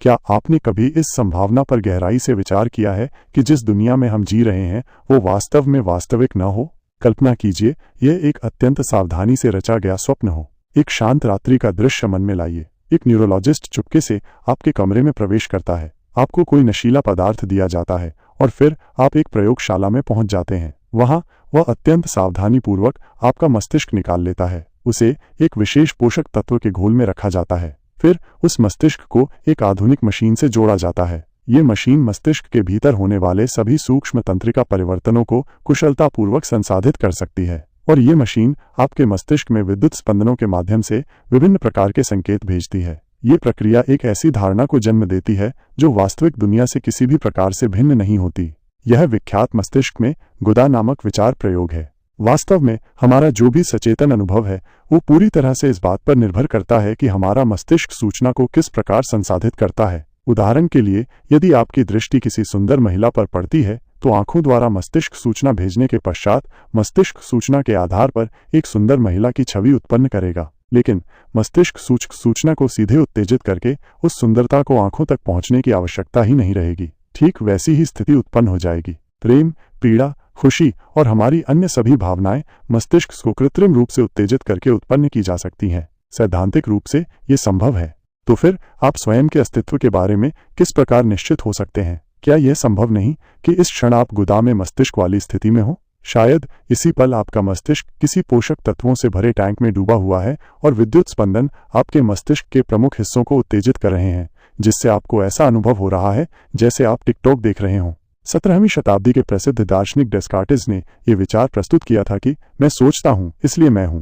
क्या आपने कभी इस संभावना पर गहराई से विचार किया है कि जिस दुनिया में हम जी रहे हैं वो वास्तव में वास्तविक न हो? कल्पना कीजिए, यह एक अत्यंत सावधानी से रचा गया स्वप्न हो। एक शांत रात्रि का दृश्य मन में लाइए। एक न्यूरोलॉजिस्ट चुपके से आपके कमरे में प्रवेश करता है, आपको कोई नशीला पदार्थ दिया जाता है और फिर आप एक प्रयोगशाला में पहुंच जाते हैं। वहां वह अत्यंत सावधानीपूर्वक आपका मस्तिष्क निकाल लेता है। उसे एक विशेष पोषक तत्व के घोल में रखा जाता है। फिर उस मस्तिष्क को एक आधुनिक मशीन से जोड़ा जाता है। ये मशीन मस्तिष्क के भीतर होने वाले सभी सूक्ष्म तंत्रिका परिवर्तनों को कुशलतापूर्वक संसाधित कर सकती है और ये मशीन आपके मस्तिष्क में विद्युत स्पंदनों के माध्यम से विभिन्न प्रकार के संकेत भेजती है। ये प्रक्रिया एक ऐसी धारणा को जन्म देती है जो वास्तविक दुनिया से किसी भी प्रकार से भिन्न नहीं होती। यह विख्यात मस्तिष्क में गुदा नामक विचार प्रयोग है। वास्तव में हमारा जो भी सचेतन अनुभव है वो पूरी तरह से इस बात पर निर्भर करता है कि हमारा मस्तिष्क सूचना को किस प्रकार संसाधित करता है। उदाहरण के लिए, यदि आपकी दृष्टि किसी सुंदर महिला पर पड़ती है तो आंखों द्वारा मस्तिष्क सूचना भेजने के पश्चात मस्तिष्क सूचना के आधार पर एक सुंदर महिला की छवि उत्पन्न करेगा, लेकिन मस्तिष्क सूचना को सीधे उत्तेजित करके उस सुंदरता को आंखों तक पहुंचने की आवश्यकता ही नहीं रहेगी। ठीक वैसी ही स्थिति उत्पन्न हो जाएगी। प्रेम, पीड़ा, खुशी और हमारी अन्य सभी भावनाएं मस्तिष्क को कृत्रिम रूप से उत्तेजित करके उत्पन्न की जा सकती हैं। सैद्धांतिक रूप से ये संभव है। तो फिर आप स्वयं के अस्तित्व के बारे में किस प्रकार निश्चित हो सकते हैं? क्या यह संभव नहीं कि इस क्षण आप गुदा में मस्तिष्क वाली स्थिति में हो? शायद इसी पल आपका मस्तिष्क किसी पोषक तत्वों से भरे टैंक में डूबा हुआ है और विद्युत स्पंदन आपके मस्तिष्क के प्रमुख हिस्सों को उत्तेजित कर रहे हैं, जिससे आपको ऐसा अनुभव हो रहा है जैसे आप टिकटॉक देख रहे हों। 17वीं शताब्दी के प्रसिद्ध दार्शनिक डेस्कार्टेस ने यह विचार प्रस्तुत किया था कि मैं सोचता हूं इसलिए मैं हूं,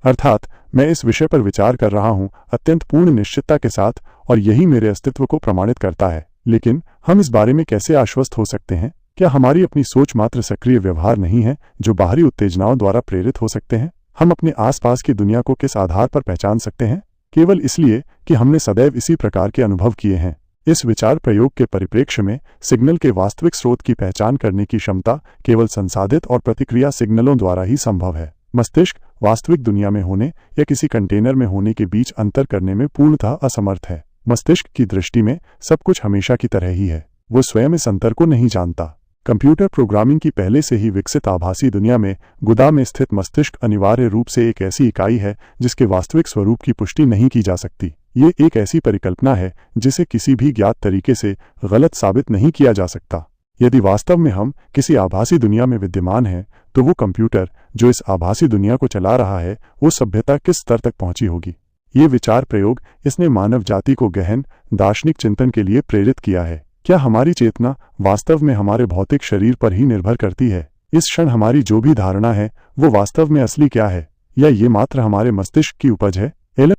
अर्थात मैं इस विषय पर विचार कर रहा हूं अत्यंत पूर्ण निश्चितता के साथ और यही मेरे अस्तित्व को प्रमाणित करता है। लेकिन हम इस बारे में कैसे आश्वस्त हो सकते हैं? क्या हमारी अपनी सोच मात्र सक्रिय व्यवहार नहीं है जो बाहरी उत्तेजनाओं द्वारा प्रेरित हो सकते हैं? हम अपने आसपास की दुनिया को किस आधार पर पहचान सकते हैं? केवल इसलिए कि हमने सदैव इसी प्रकार के अनुभव किए हैं। इस विचार प्रयोग के परिप्रेक्ष्य में सिग्नल के वास्तविक स्रोत की पहचान करने की क्षमता केवल संसाधित और प्रतिक्रिया सिग्नलों द्वारा ही संभव है। मस्तिष्क वास्तविक दुनिया में होने या किसी कंटेनर में होने के बीच अंतर करने में पूर्णतः असमर्थ है। मस्तिष्क की दृष्टि में सब कुछ हमेशा की तरह ही है। वो स्वयं इस अंतर को नहीं जानता। कंप्यूटर प्रोग्रामिंग की पहले से ही विकसित आभासी दुनिया में गुदा में स्थित मस्तिष्क अनिवार्य रूप से एक ऐसी इकाई है जिसके वास्तविक स्वरूप की पुष्टि नहीं की जा सकती। ये एक ऐसी परिकल्पना है जिसे किसी भी ज्ञात तरीके से गलत साबित नहीं किया जा सकता। यदि वास्तव में हम किसी आभासी दुनिया में विद्यमान हैं, तो वो कंप्यूटर जो इस आभासी दुनिया को चला रहा है वो सभ्यता किस स्तर तक पहुंची होगी? ये विचार प्रयोग इसने मानव जाति को गहन दार्शनिक चिंतन के लिए प्रेरित किया है। क्या हमारी चेतना वास्तव में हमारे भौतिक शरीर पर ही निर्भर करती है? इस क्षण हमारी जो भी धारणा है वो वास्तव में असली क्या है, या ये मात्र हमारे मस्तिष्क की उपज है?